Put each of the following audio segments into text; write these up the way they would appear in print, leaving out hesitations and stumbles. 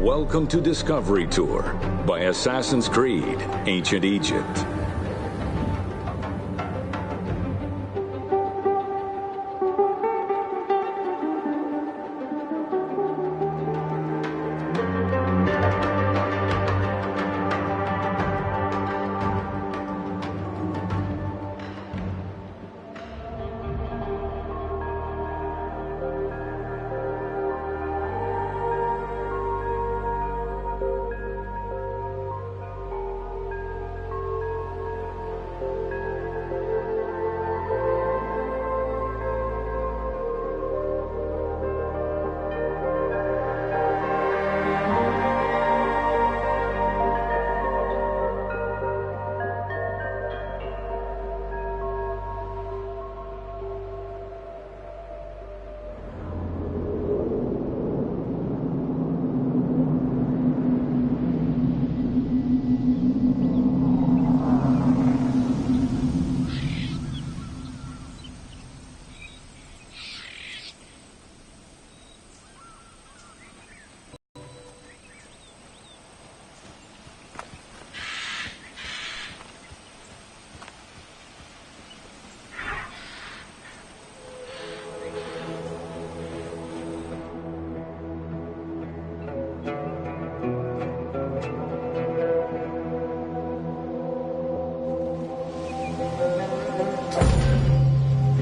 Welcome to Discovery Tour by Assassin's Creed, Ancient Egypt.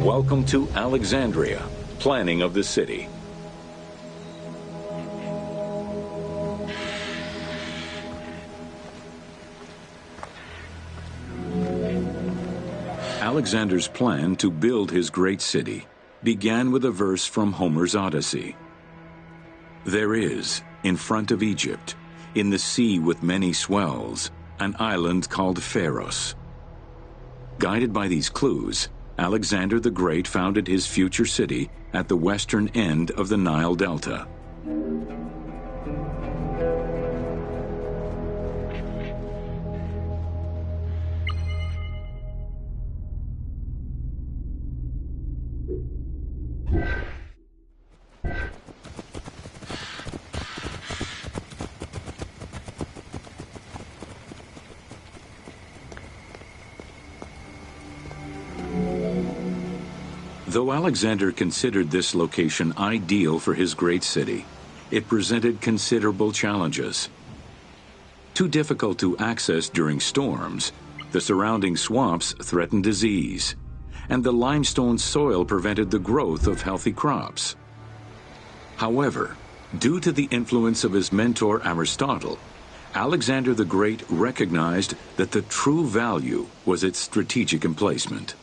Welcome to Alexandria, planning of the city. Alexander's plan to build his great city began with a verse from Homer's Odyssey. There is, in front of Egypt, in the sea with many swells, an island called Pharos. Guided by these clues, Alexander the Great founded his future city at the western end of the Nile Delta. Though Alexander considered this location ideal for his great city, it presented considerable challenges. Too difficult to access during storms, the surrounding swamps threatened disease, and the limestone soil prevented the growth of healthy crops. However, due to the influence of his mentor Aristotle, Alexander the Great recognized that the true value was its strategic emplacement.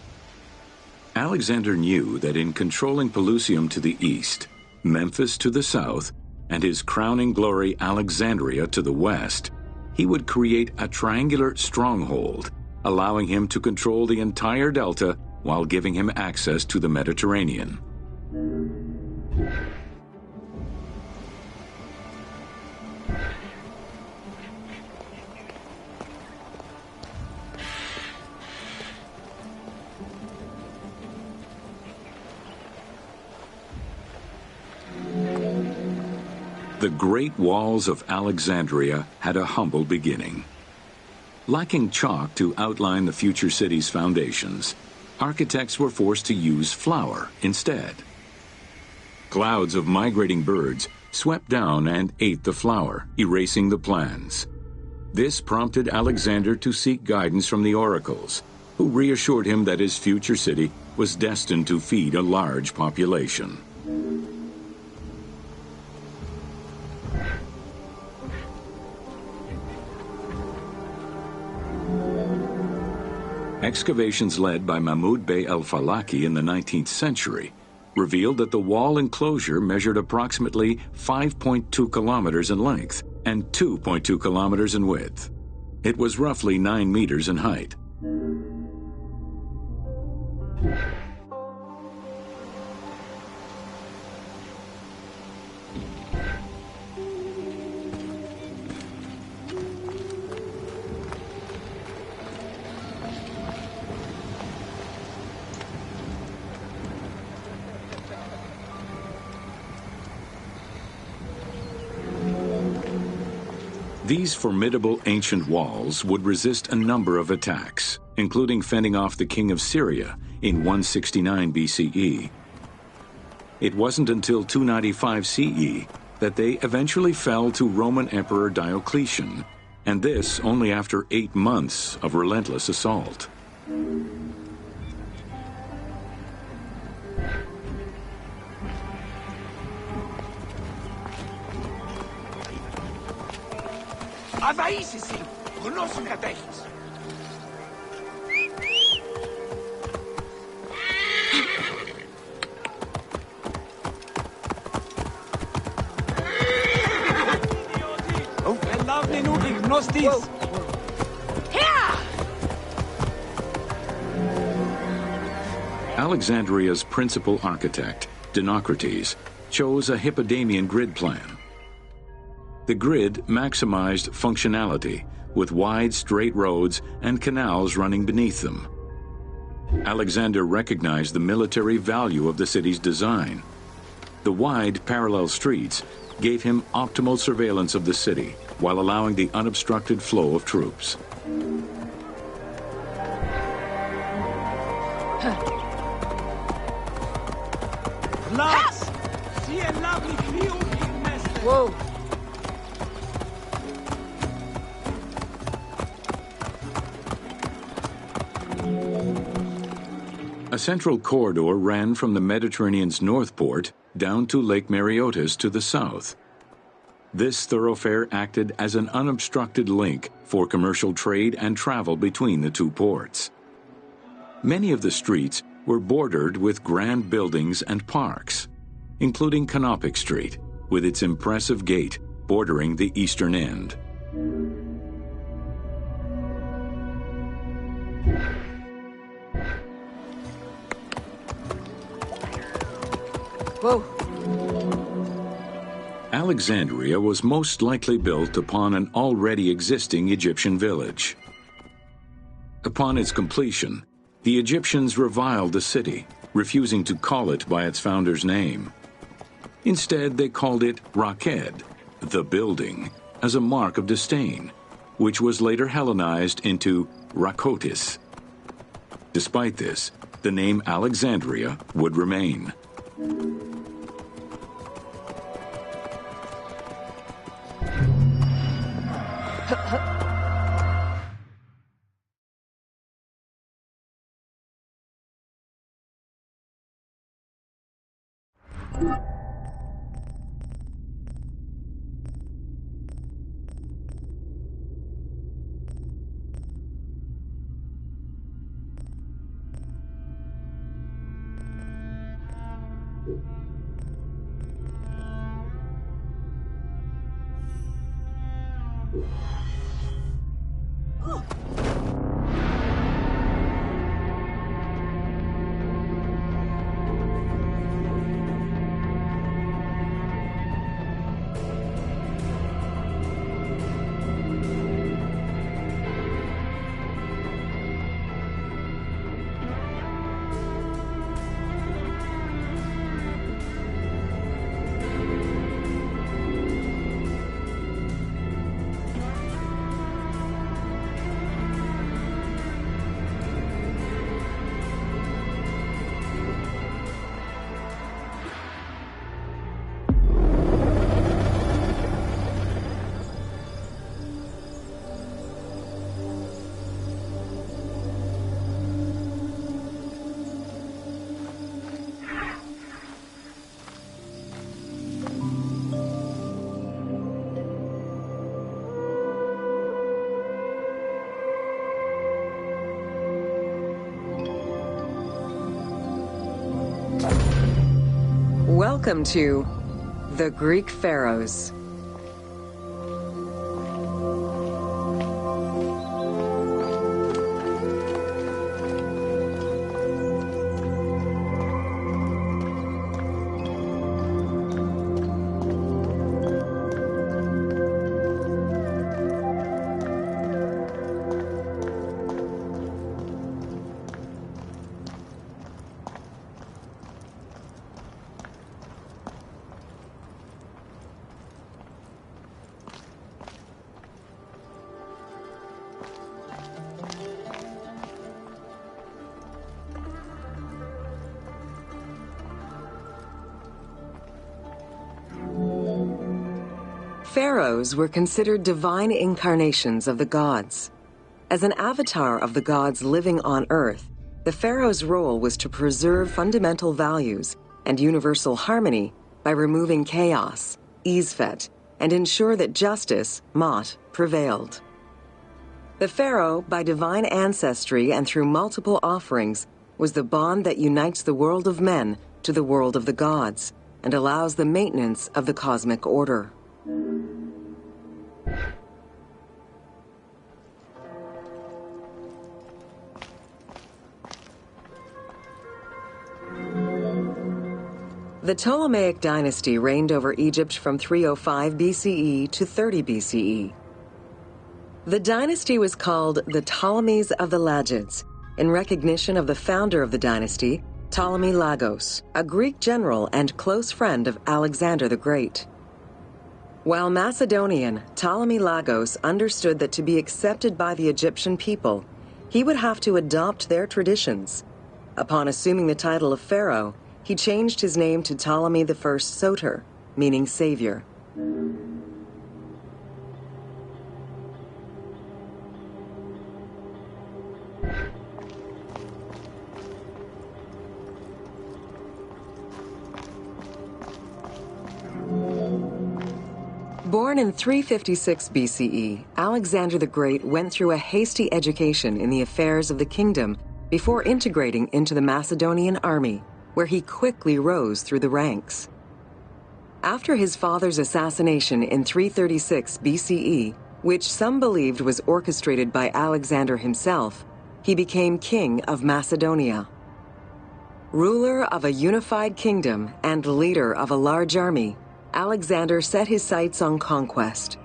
Alexander knew that in controlling Pelusium to the east, Memphis to the south, and his crowning glory Alexandria to the west, he would create a triangular stronghold, allowing him to control the entire delta while giving him access to the Mediterranean. The Great Walls of Alexandria had a humble beginning. Lacking chalk to outline the future city's foundations, architects were forced to use flour instead. Clouds of migrating birds swept down and ate the flour, erasing the plans. This prompted Alexander to seek guidance from the oracles, who reassured him that his future city was destined to feed a large population. Excavations led by Mahmud Bey al-Falaki in the 19th century revealed that the wall enclosure measured approximately 5.2 kilometers in length and 2.2 kilometers in width. It was roughly 9 meters in height. These formidable ancient walls would resist a number of attacks, including fending off the king of Syria in 169 BCE. It wasn't until 295 CE that they eventually fell to Roman Emperor Diocletian, and this only after 8 months of relentless assault. Αδαΐσεσαι, γνώσιν κατέχεις. Ελάβνε νου και γνώστης. Alexandria's principal architect, Dinocrates, chose a Hippodamian grid plan. The grid maximized functionality, with wide, straight roads and canals running beneath them. Alexander recognized the military value of the city's design. The wide, parallel streets gave him optimal surveillance of the city, while allowing the unobstructed flow of troops. Whoa! A central corridor ran from the Mediterranean's north port down to Lake Mareotis to the south. This thoroughfare acted as an unobstructed link for commercial trade and travel between the two ports. Many of the streets were bordered with grand buildings and parks, including Canopic Street, with its impressive gate bordering the eastern end. Whoa! Alexandria was most likely built upon an already existing Egyptian village. Upon its completion, the Egyptians reviled the city, refusing to call it by its founder's name. Instead, they called it Raked, the building, as a mark of disdain, which was later Hellenized into Rakotis. Despite this, the name Alexandria would remain. Welcome to the Greek Pharaohs. pharaohs were considered divine incarnations of the gods. As an avatar of the gods living on Earth, the pharaoh's role was to preserve fundamental values and universal harmony by removing chaos, Izfet, and ensure that justice, Mot, prevailed. The pharaoh, by divine ancestry and through multiple offerings, was the bond that unites the world of men to the world of the gods and allows the maintenance of the cosmic order. The Ptolemaic dynasty reigned over Egypt from 305 BCE to 30 BCE. The dynasty was called the Ptolemies of the Lagids, in recognition of the founder of the dynasty, Ptolemy Lagos, a Greek general and close friend of Alexander the Great. While Macedonian, Ptolemy Lagos understood that to be accepted by the Egyptian people, he would have to adopt their traditions. Upon assuming the title of pharaoh, he changed his name to Ptolemy I Soter, meaning savior. Born in 356 BCE, Alexander the Great went through a hasty education in the affairs of the kingdom before integrating into the Macedonian army, where he quickly rose through the ranks. After his father's assassination in 336 BCE, which some believed was orchestrated by Alexander himself, he became king of Macedonia. Ruler of a unified kingdom and leader of a large army, Alexander set his sights on conquest.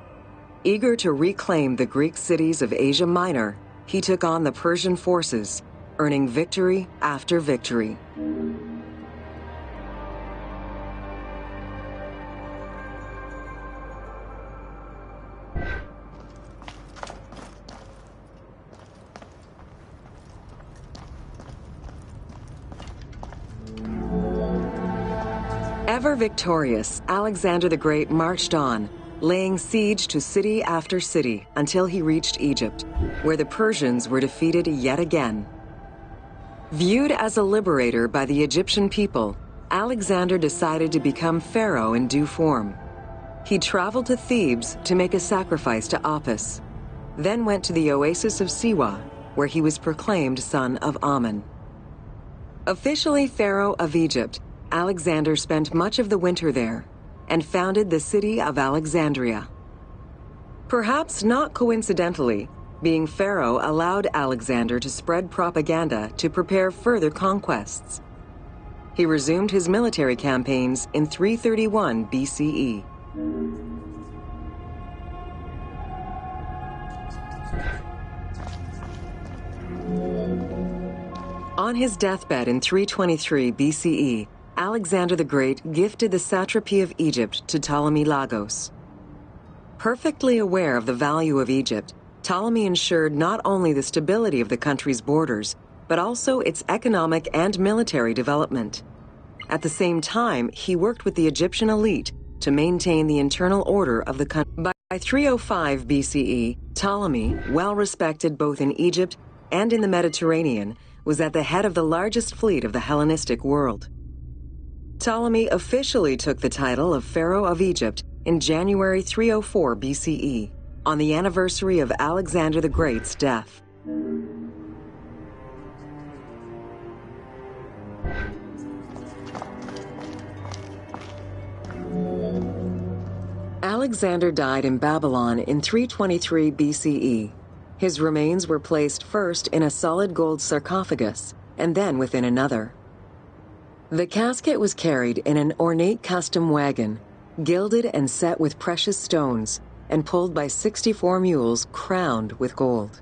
Eager to reclaim the Greek cities of Asia Minor, he took on the Persian forces, earning victory after victory. Ever victorious, Alexander the Great marched on, laying siege to city after city until he reached Egypt, where the Persians were defeated yet again. Viewed as a liberator by the Egyptian people, Alexander decided to become pharaoh in due form. He traveled to Thebes to make a sacrifice to Apis, then went to the oasis of Siwa, where he was proclaimed son of Amun. Officially pharaoh of Egypt, Alexander spent much of the winter there and founded the city of Alexandria. Perhaps not coincidentally, being pharaoh allowed Alexander to spread propaganda to prepare further conquests. He resumed his military campaigns in 331 BCE. On his deathbed in 323 BCE, Alexander the Great gifted the satrapy of Egypt to Ptolemy Lagos. Perfectly aware of the value of Egypt, Ptolemy ensured not only the stability of the country's borders, but also its economic and military development. At the same time, he worked with the Egyptian elite to maintain the internal order of the country. By 305 BCE, Ptolemy, well respected both in Egypt and in the Mediterranean, was at the head of the largest fleet of the Hellenistic world. Ptolemy officially took the title of Pharaoh of Egypt in January 304 BCE, on the anniversary of Alexander the Great's death. Alexander died in Babylon in 323 BCE. His remains were placed first in a solid gold sarcophagus, and then within another. The casket was carried in an ornate custom wagon, gilded and set with precious stones, and pulled by 64 mules crowned with gold.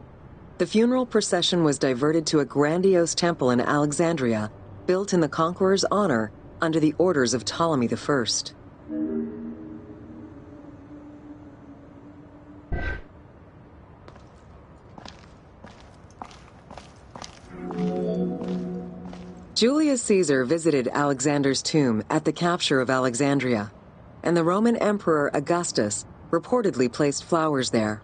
The funeral procession was diverted to a grandiose temple in Alexandria, built in the conqueror's honor under the orders of Ptolemy I. Julius Caesar visited Alexander's tomb at the capture of Alexandria, and the Roman Emperor Augustus reportedly placed flowers there.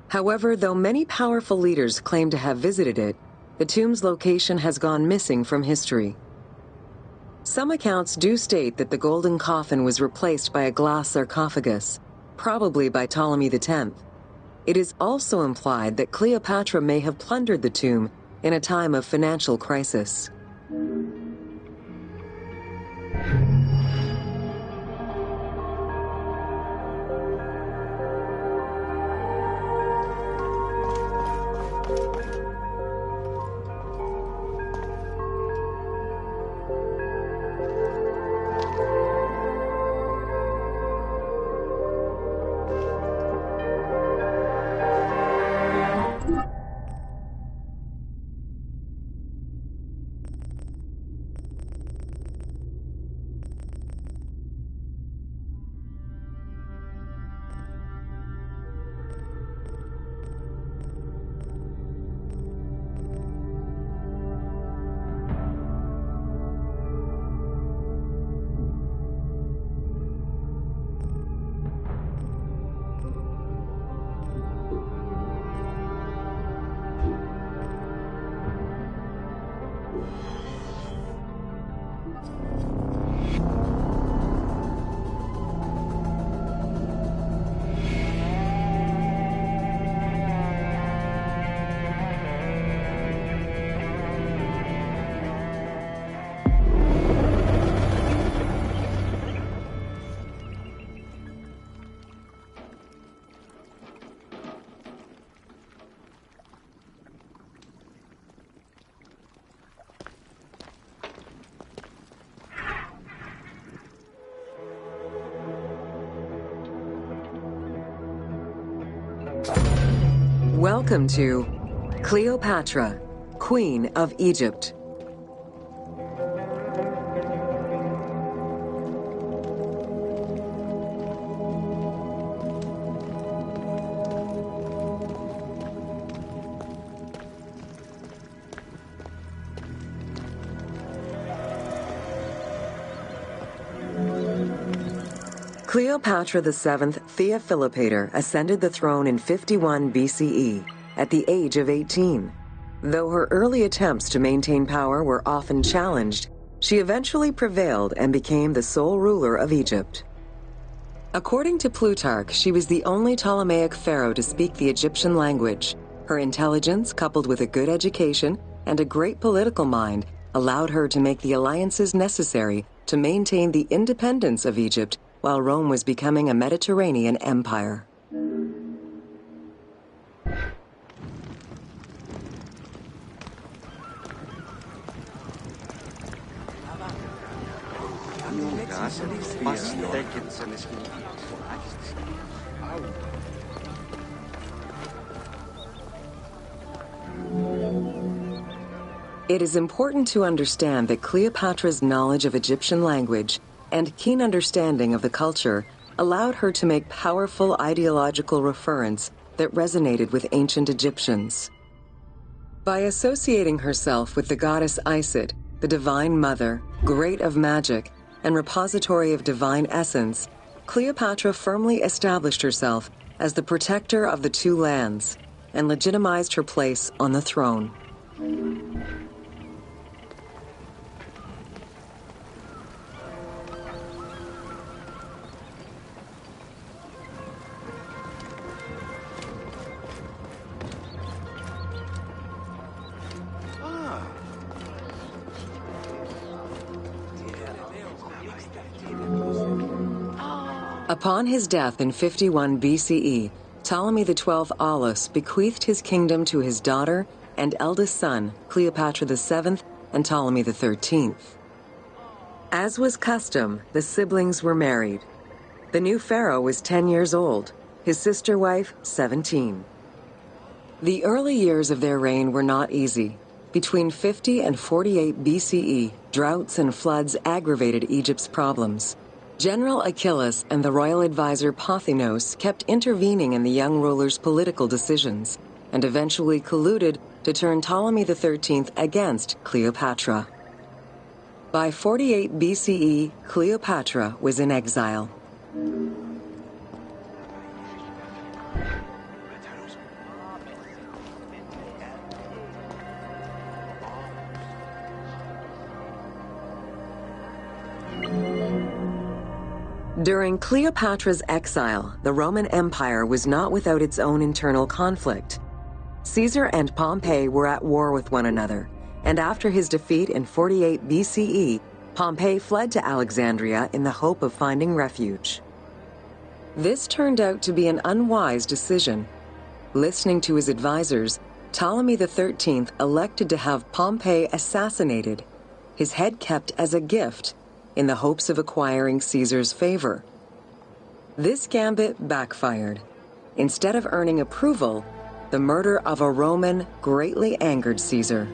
However, though many powerful leaders claim to have visited it, the tomb's location has gone missing from history. Some accounts do state that the golden coffin was replaced by a glass sarcophagus, probably by Ptolemy X. It is also implied that Cleopatra may have plundered the tomb in a time of financial crisis. Welcome to Cleopatra, Queen of Egypt. Cleopatra VII Theophilopator ascended the throne in 51 BCE at the age of 18. Though her early attempts to maintain power were often challenged, she eventually prevailed and became the sole ruler of Egypt. According to Plutarch, she was the only Ptolemaic pharaoh to speak the Egyptian language. Her intelligence, coupled with a good education and a great political mind, allowed her to make the alliances necessary to maintain the independence of Egypt while Rome was becoming a Mediterranean empire. It is important to understand that Cleopatra's knowledge of Egyptian language and keen understanding of the culture allowed her to make powerful ideological referents that resonated with ancient Egyptians. By associating herself with the goddess Isis, the Divine Mother, Great of Magic, and repository of divine essence, Cleopatra firmly established herself as the protector of the two lands and legitimized her place on the throne. Upon his death in 51 BCE, Ptolemy XII Aulus bequeathed his kingdom to his daughter and eldest son, Cleopatra VII and Ptolemy XIII. As was custom, the siblings were married. The new pharaoh was 10 years old, his sister wife 17. The early years of their reign were not easy. Between 50 and 48 BCE, droughts and floods aggravated Egypt's problems. General Achilles and the royal advisor Pothinos kept intervening in the young ruler's political decisions, and eventually colluded to turn Ptolemy XIII against Cleopatra. By 48 BCE, Cleopatra was in exile. During Cleopatra's exile, the Roman Empire was not without its own internal conflict. Caesar and Pompey were at war with one another, and after his defeat in 48 BCE, Pompey fled to Alexandria in the hope of finding refuge. This turned out to be an unwise decision. Listening to his advisors, Ptolemy XIII elected to have Pompey assassinated, his head kept as a gift, in the hopes of acquiring Caesar's favor. This gambit backfired. Instead of earning approval, the murder of a Roman greatly angered Caesar.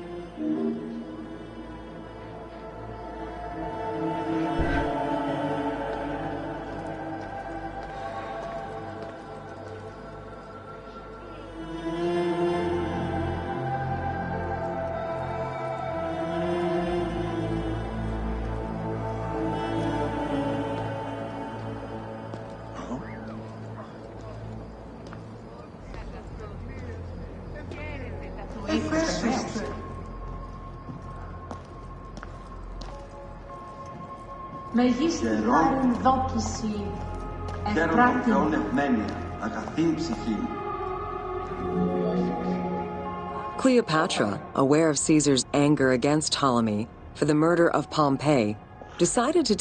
Cleopatra, aware of Caesar's anger against Ptolemy for the murder of Pompey, decided to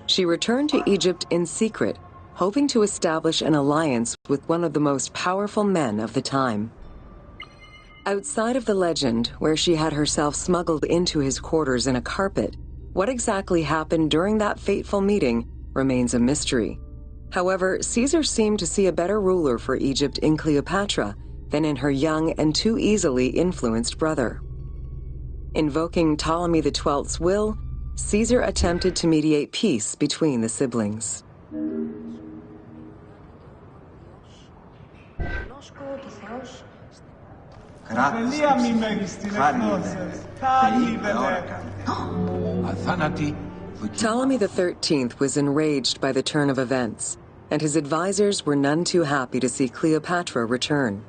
She returned to Egypt in secret, hoping to establish an alliance with one of the most powerful men of the time. Outside of the legend, where she had herself smuggled into his quarters in a carpet, what exactly happened during that fateful meeting remains a mystery. However, Caesar seemed to see a better ruler for Egypt in Cleopatra than in her young and too easily influenced brother. Invoking Ptolemy XII's will, Caesar attempted to mediate peace between the siblings. Ptolemy XIII was enraged by the turn of events, and his advisors were none too happy to see Cleopatra return.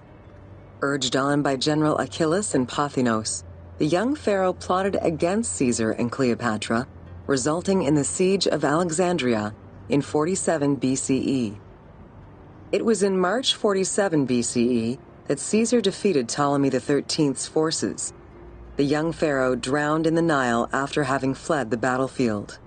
Urged on by General Achillas and Pothinos, the young pharaoh plotted against Caesar and Cleopatra, resulting in the siege of Alexandria in 47 BCE. It was in March 47 BCE that Caesar defeated Ptolemy XIII's forces. The young pharaoh drowned in the Nile after having fled the battlefield.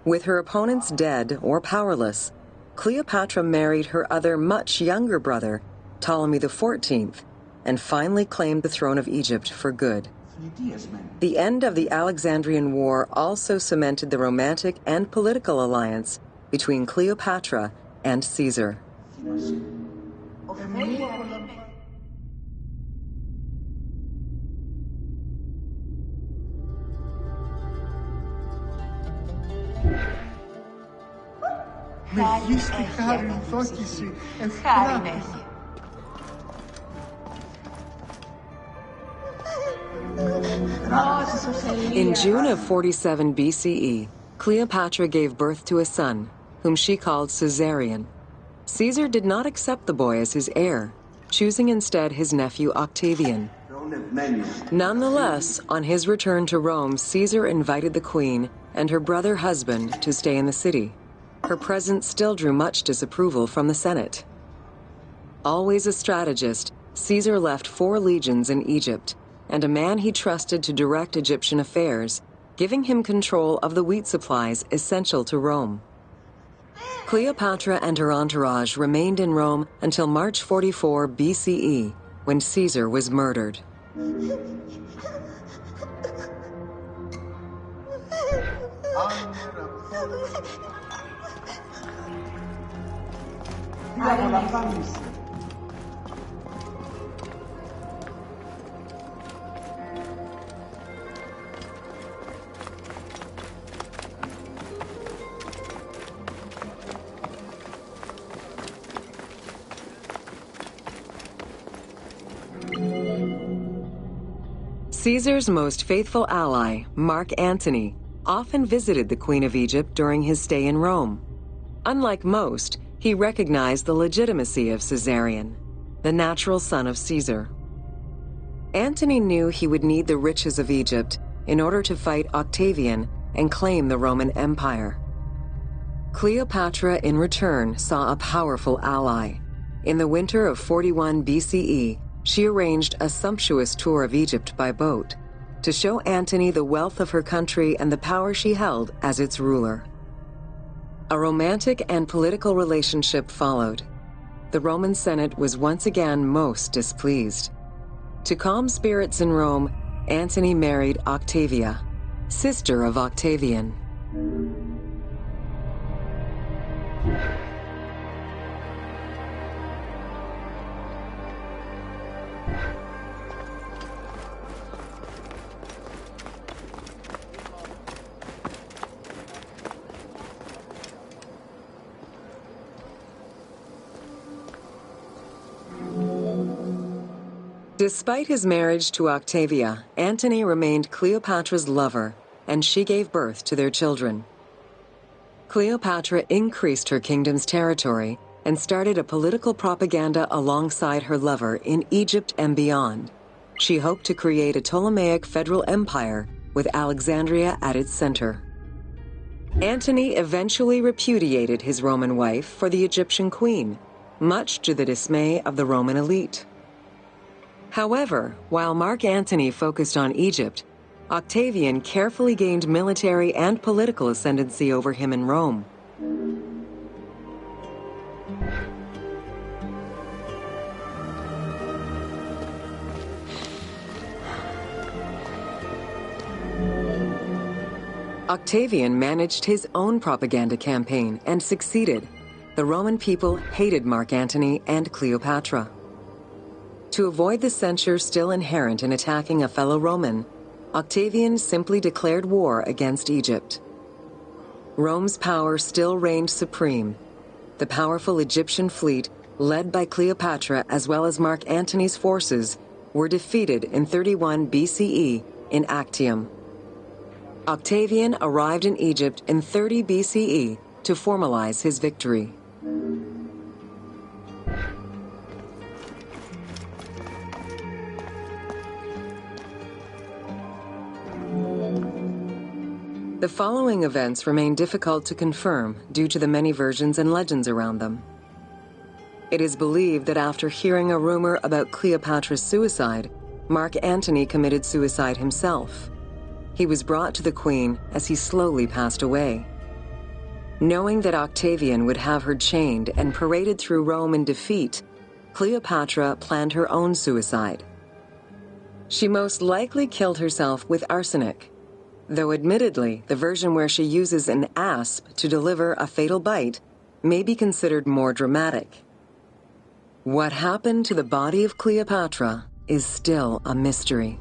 With her opponents dead or powerless, Cleopatra married her other much younger brother, Ptolemy XIV, and finally claimed the throne of Egypt for good. The end of the Alexandrian War also cemented the romantic and political alliance between Cleopatra and Caesar. In June of 47 BCE, Cleopatra gave birth to a son, whom she called Caesarion. Caesar did not accept the boy as his heir, choosing instead his nephew Octavian. Nonetheless, on his return to Rome, Caesar invited the queen and her brother husband to stay in the city. Her presence still drew much disapproval from the Senate. Always a strategist, Caesar left 4 legions in Egypt and a man he trusted to direct Egyptian affairs, giving him control of the wheat supplies essential to Rome. Cleopatra and her entourage remained in Rome until March 44 BCE, when Caesar was murdered. Caesar's most faithful ally, Mark Antony, often visited the Queen of Egypt during his stay in Rome. Unlike most, He recognized the legitimacy of Caesarion, the natural son of Caesar. Antony knew he would need the riches of Egypt in order to fight Octavian and claim the Roman Empire. Cleopatra, in return, saw a powerful ally. In the winter of 41 BCE, she arranged a sumptuous tour of Egypt by boat to show Antony the wealth of her country and the power she held as its ruler. A romantic and political relationship followed. The Roman Senate was once again most displeased. To calm spirits in Rome, Antony married Octavia, sister of Octavian. Despite his marriage to Octavia, Antony remained Cleopatra's lover, and she gave birth to their children. Cleopatra increased her kingdom's territory and started a political propaganda alongside her lover in Egypt and beyond. She hoped to create a Ptolemaic federal empire with Alexandria at its center. Antony eventually repudiated his Roman wife for the Egyptian queen, much to the dismay of the Roman elite. However, while Mark Antony focused on Egypt, Octavian carefully gained military and political ascendancy over him in Rome. Octavian managed his own propaganda campaign and succeeded. The Roman people hated Mark Antony and Cleopatra. To avoid the censure still inherent in attacking a fellow Roman, Octavian simply declared war against Egypt. Rome's power still reigned supreme. The powerful Egyptian fleet, led by Cleopatra as well as Mark Antony's forces, were defeated in 31 BCE in Actium. Octavian arrived in Egypt in 30 BCE to formalize his victory. The following events remain difficult to confirm due to the many versions and legends around them. It is believed that after hearing a rumor about Cleopatra's suicide, Mark Antony committed suicide himself. He was brought to the queen as he slowly passed away. Knowing that Octavian would have her chained and paraded through Rome in defeat, Cleopatra planned her own suicide. She most likely killed herself with arsenic, though admittedly, the version where she uses an asp to deliver a fatal bite may be considered more dramatic. What happened to the body of Cleopatra is still a mystery.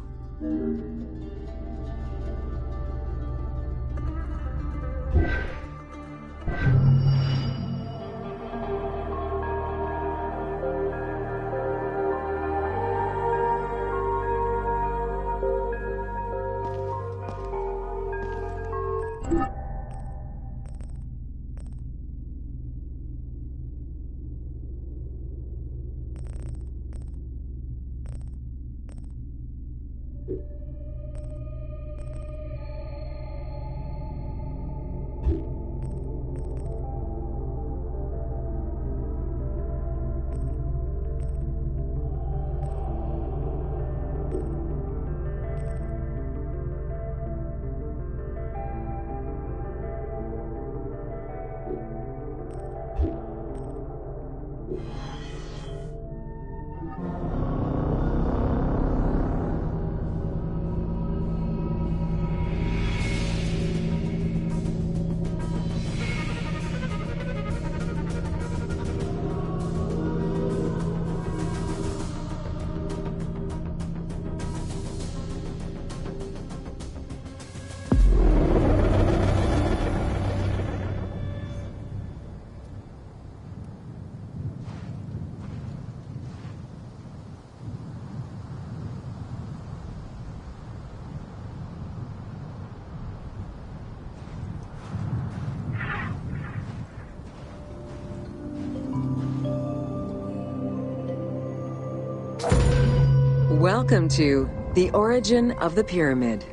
Welcome to The Origin of the Pyramid.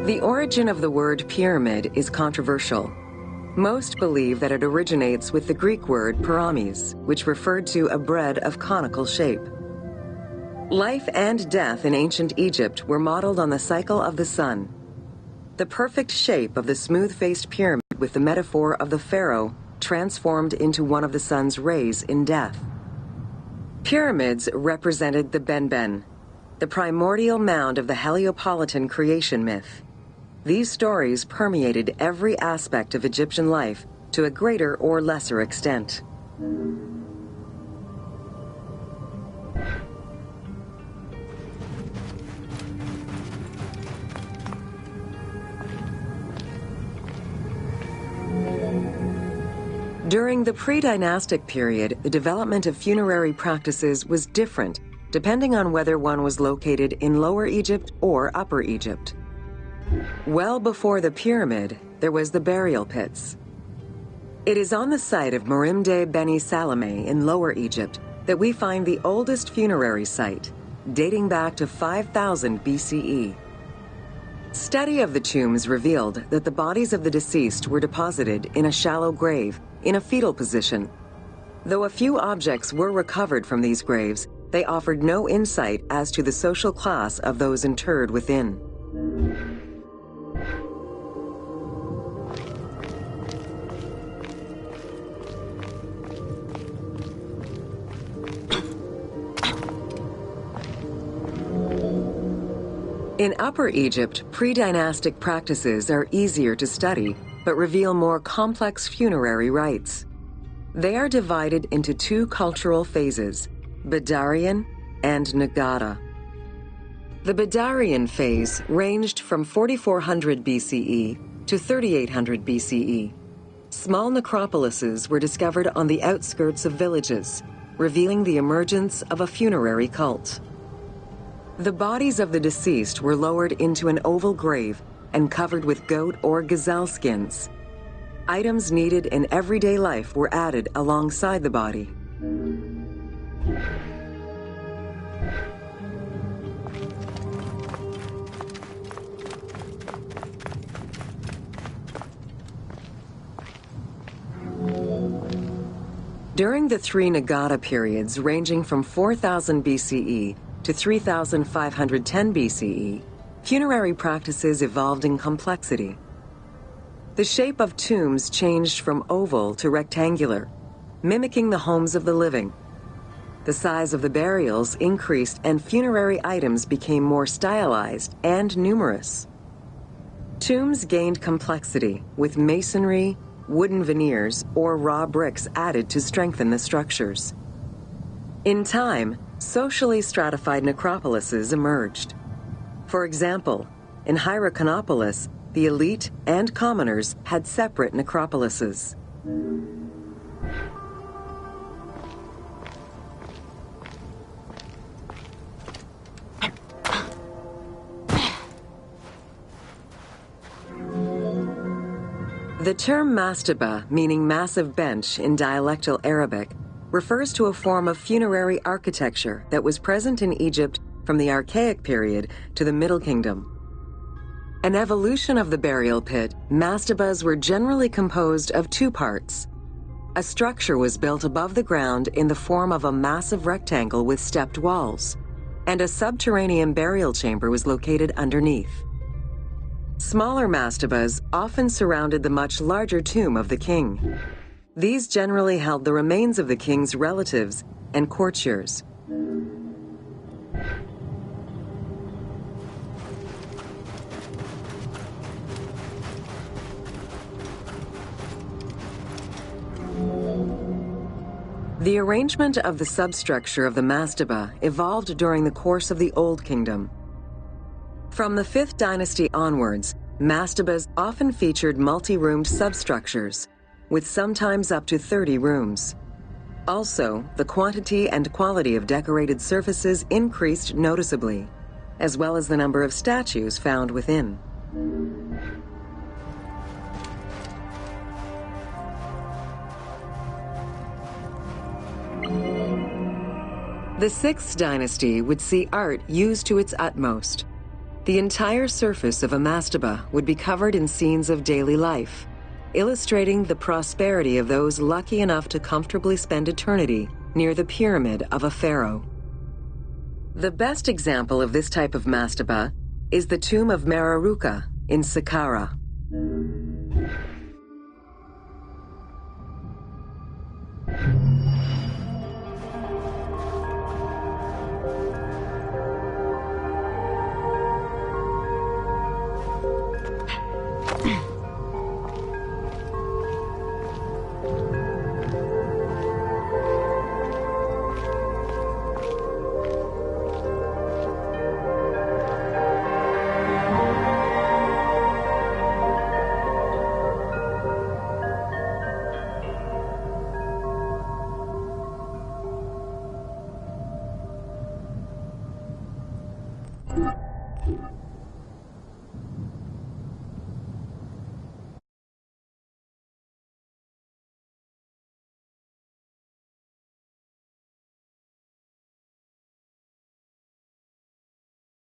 The origin of the word pyramid is controversial. Most believe that it originates with the Greek word pyramis, which referred to a bread of conical shape. Life and death in ancient Egypt were modeled on the cycle of the sun. The perfect shape of the smooth-faced pyramid with the metaphor of the pharaoh transformed into one of the sun's rays in death. Pyramids represented the Benben, the primordial mound of the Heliopolitan creation myth. These stories permeated every aspect of Egyptian life to a greater or lesser extent. During the pre-dynastic period, the development of funerary practices was different depending on whether one was located in Lower Egypt or Upper Egypt. Well before the pyramid, there was the burial pits. It is on the site of Merimde Beni Salame in Lower Egypt that we find the oldest funerary site, dating back to 5000 BCE. Study of the tombs revealed that the bodies of the deceased were deposited in a shallow grave, in a fetal position. Though a few objects were recovered from these graves, they offered no insight as to the social class of those interred within. In Upper Egypt, pre-dynastic practices are easier to study, but reveal more complex funerary rites. They are divided into two cultural phases, Badarian and Nagada. The Badarian phase ranged from 4400 BCE to 3800 BCE. Small necropolises were discovered on the outskirts of villages, revealing the emergence of a funerary cult. The bodies of the deceased were lowered into an oval grave and covered with goat or gazelle skins. Items needed in everyday life were added alongside the body. During the three Nagada periods ranging from 4000 BCE to 3510 BCE, funerary practices evolved in complexity. The shape of tombs changed from oval to rectangular, mimicking the homes of the living. The size of the burials increased and funerary items became more stylized and numerous. Tombs gained complexity, with masonry, wooden veneers, or raw bricks added to strengthen the structures. In time, socially stratified necropolises emerged. For example, in Hierakonpolis, the elite and commoners had separate necropolises. The term mastaba, meaning massive bench in dialectal Arabic, refers to a form of funerary architecture that was present in Egypt from the Archaic period to the Middle Kingdom. An evolution of the burial pit, mastabas were generally composed of two parts. A structure was built above the ground in the form of a massive rectangle with stepped walls, and a subterranean burial chamber was located underneath. Smaller mastabas often surrounded the much larger tomb of the king. These generally held the remains of the king's relatives and courtiers. The arrangement of the substructure of the mastaba evolved during the course of the Old Kingdom. From the 5th dynasty onwards, mastabas often featured multi-roomed substructures, with sometimes up to 30 rooms. Also, the quantity and quality of decorated surfaces increased noticeably, as well as the number of statues found within. The 6th dynasty would see art used to its utmost. The entire surface of a mastaba would be covered in scenes of daily life, illustrating the prosperity of those lucky enough to comfortably spend eternity near the pyramid of a pharaoh. The best example of this type of mastaba is the tomb of Mereruka in Saqqara.